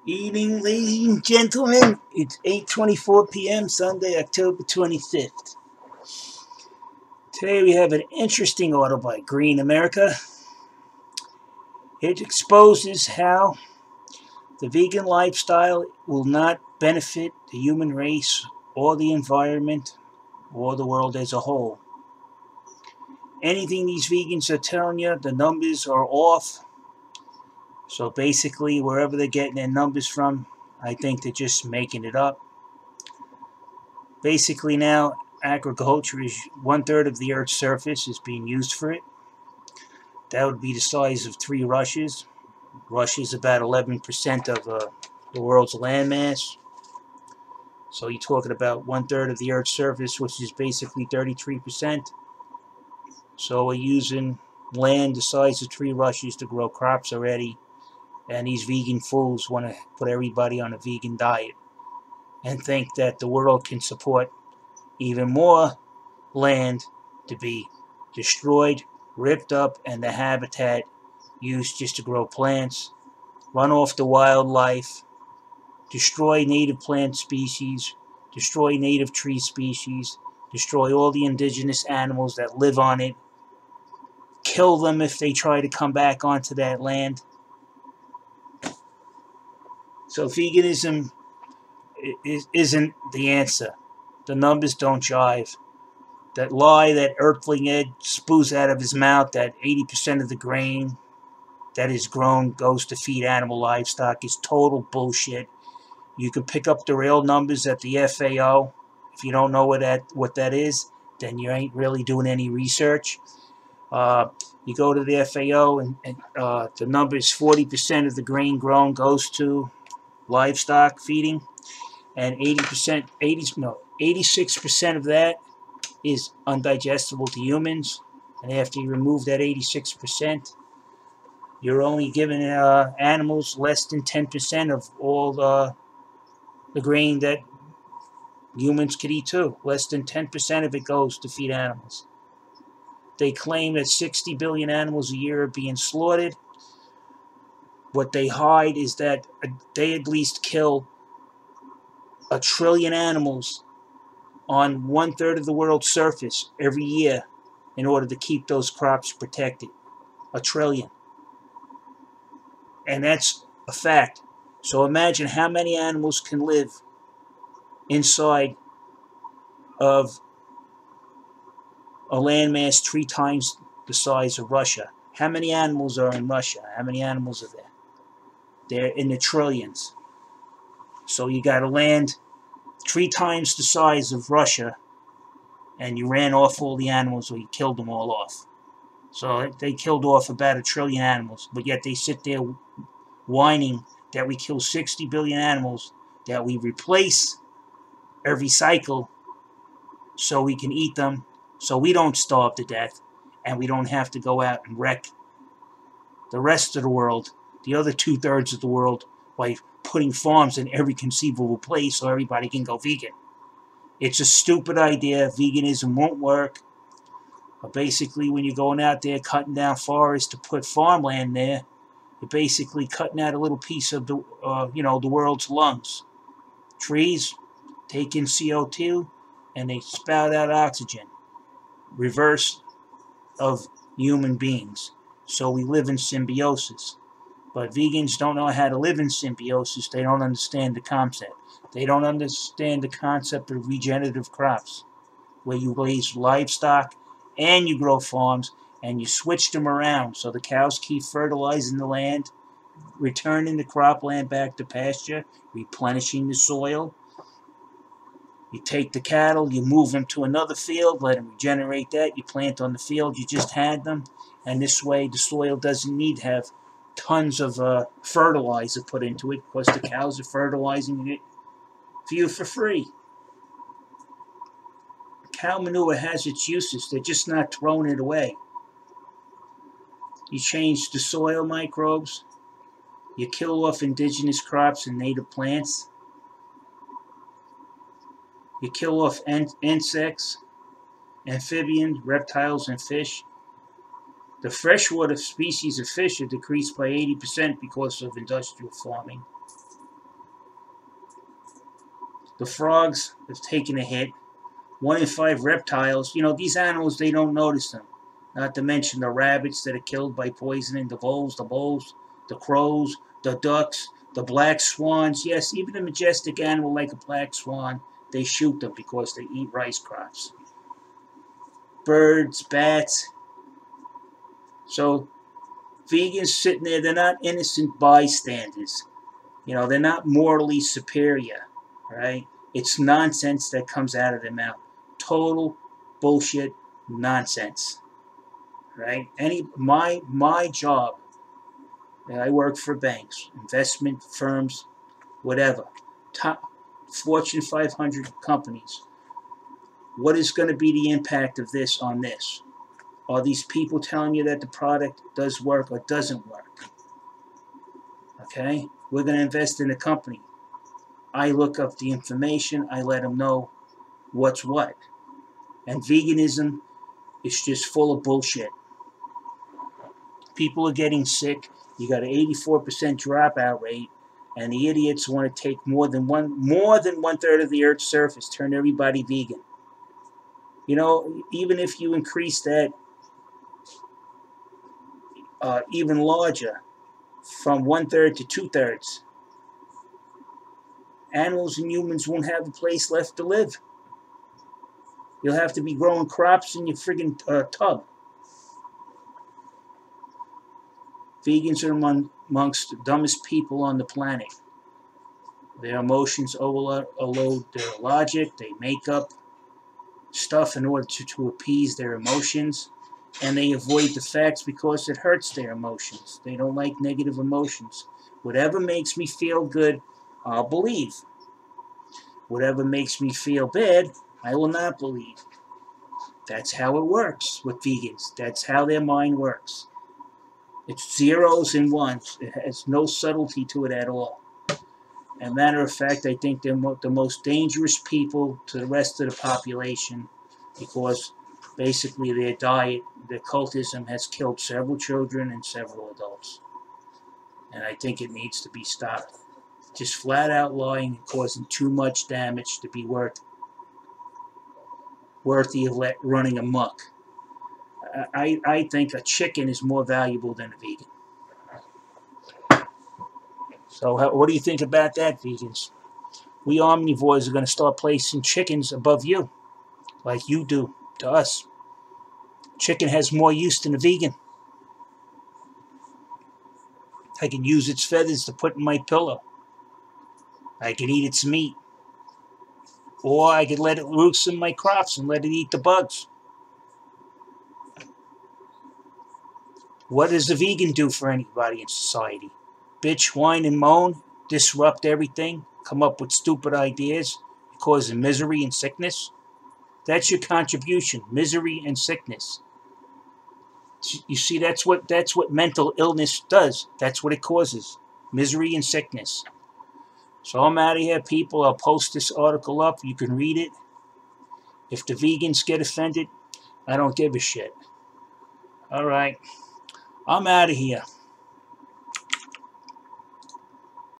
Evening, ladies and gentlemen. It's 8:24 p.m. Sunday, October 25th. Today we have an interesting article by Green America. It exposes how the vegan lifestyle will not benefit the human race or the environment or the world as a whole. Anything these vegans are telling you, the numbers are off. So basically, wherever they're getting their numbers from, I think they're just making it up. Basically now, agriculture is 1/3 of the Earth's surface is being used for it. That would be the size of 3 Russias. Russia is about 11% of the world's landmass. So you're talking about 1/3 of the Earth's surface, which is basically 33%. So we're using land the size of 3 Russias to grow crops already. And these vegan fools want to put everybody on a vegan diet and think that the world can support even more land to be destroyed, ripped up, and the habitat used just to grow plants, run off the wildlife, destroy native plant species, destroy native tree species, destroy all the indigenous animals that live on it, kill them if they try to come back onto that land. So veganism isn't the answer. The numbers don't jive. That lie that Earthling Ed spews out of his mouth, that 80% of the grain that is grown goes to feed animal livestock, is total bullshit. You can pick up the real numbers at the FAO. If you don't know what that is, then you ain't really doing any research. You go to the FAO, and the number is 40% of the grain grown goes to livestock feeding, and 86% of that is undigestible to humans. And after you remove that 86%, you're only giving animals less than 10% of all the grain that humans could eat too. Less than 10% of it goes to feed animals. They claim that 60 billion animals a year are being slaughtered. What they hide is that they at least kill 1 trillion animals on 1/3 of the world's surface every year in order to keep those crops protected. 1 trillion. And that's a fact. So imagine how many animals can live inside of a landmass 3 times the size of Russia. How many animals are in Russia? How many animals are there? They're in the trillions. So you got a land 3 times the size of Russia, and you ran off all the animals, or you killed them all off. So they killed off about 1 trillion animals, but yet they sit there whining that we kill 60 billion animals, that we replace every cycle so we can eat them, so we don't starve to death, and we don't have to go out and wreck the rest of the world, the other 2/3 of the world, by putting farms in every conceivable place so everybody can go vegan. It's a stupid idea. Veganism won't work. But basically, when you're going out there cutting down forests to put farmland there, you're basically cutting out a little piece of the world's lungs. Trees take in CO2 and they spout out oxygen. Reverse of human beings. So we live in symbiosis. But vegans don't know how to live in symbiosis. They don't understand the concept. They don't understand the concept of regenerative crops, where you raise livestock and you grow farms and you switch them around so the cows keep fertilizing the land, returning the cropland back to pasture, replenishing the soil. You take the cattle, you move them to another field, let them regenerate that, you plant on the field you just had them, and this way the soil doesn't need to have tons of fertilizer put into it, because the cows are fertilizing it for you for free. Cow manure has its uses, they're just not throwing it away. You change the soil microbes, you kill off indigenous crops and native plants, you kill off insects, amphibians, reptiles, and fish. The freshwater species of fish are decreased by 80% because of industrial farming. The frogs have taken a hit. 1 in 5 reptiles. You know, these animals, they don't notice them. Not to mention the rabbits that are killed by poisoning, the voles, the crows, the ducks, the black swans. Yes, even a majestic animal like a black swan, they shoot them because they eat rice crops. Birds, bats. So vegans sitting there, they're not innocent bystanders. You know, they're not morally superior, right? It's nonsense that comes out of their mouth. Total bullshit nonsense, right? My job, I work for banks, investment firms, whatever, top Fortune 500 companies. What is going to be the impact of this on this? Are these people telling you that the product does work or doesn't work? Okay? We're going to invest in a company. I look up the information. I let them know what's what. And veganism is just full of bullshit. People are getting sick. You got an 84% dropout rate. And the idiots want to take more than one third of the Earth's surface, turn everybody vegan. You know, even if you increase that even larger, from 1/3 to 2/3, animals and humans won't have a place left to live. You'll have to be growing crops in your friggin' tub. Vegans are amongst the dumbest people on the planet. Their emotions overload their logic. They make up stuff in order to appease their emotions. And they avoid the facts because it hurts their emotions. They don't like negative emotions. Whatever makes me feel good, I'll believe. Whatever makes me feel bad, I will not believe. That's how it works with vegans. That's how their mind works. It's zeros and ones. It has no subtlety to it at all. As a matter of fact, I think they're the most dangerous people to the rest of the population because basically their diet, their cultism has killed several children and several adults. And I think it needs to be stopped. Just flat out lying and causing too much damage to be worthy of running amok. I think a chicken is more valuable than a vegan. So what do you think about that, vegans? We omnivores are going to start placing chickens above you, like you do to us. Chicken has more use than a vegan. I can use its feathers to put in my pillow. I can eat its meat. Or I could let it loose in my crops and let it eat the bugs. What does a vegan do for anybody in society? Bitch, whine, and moan, disrupt everything, come up with stupid ideas, causing misery and sickness? That's your contribution, misery and sickness. You see, that's what mental illness does. That's what it causes, misery and sickness. So I'm out of here, people. I'll post this article up. You can read it. If the vegans get offended, I don't give a shit. All right. I'm out of here.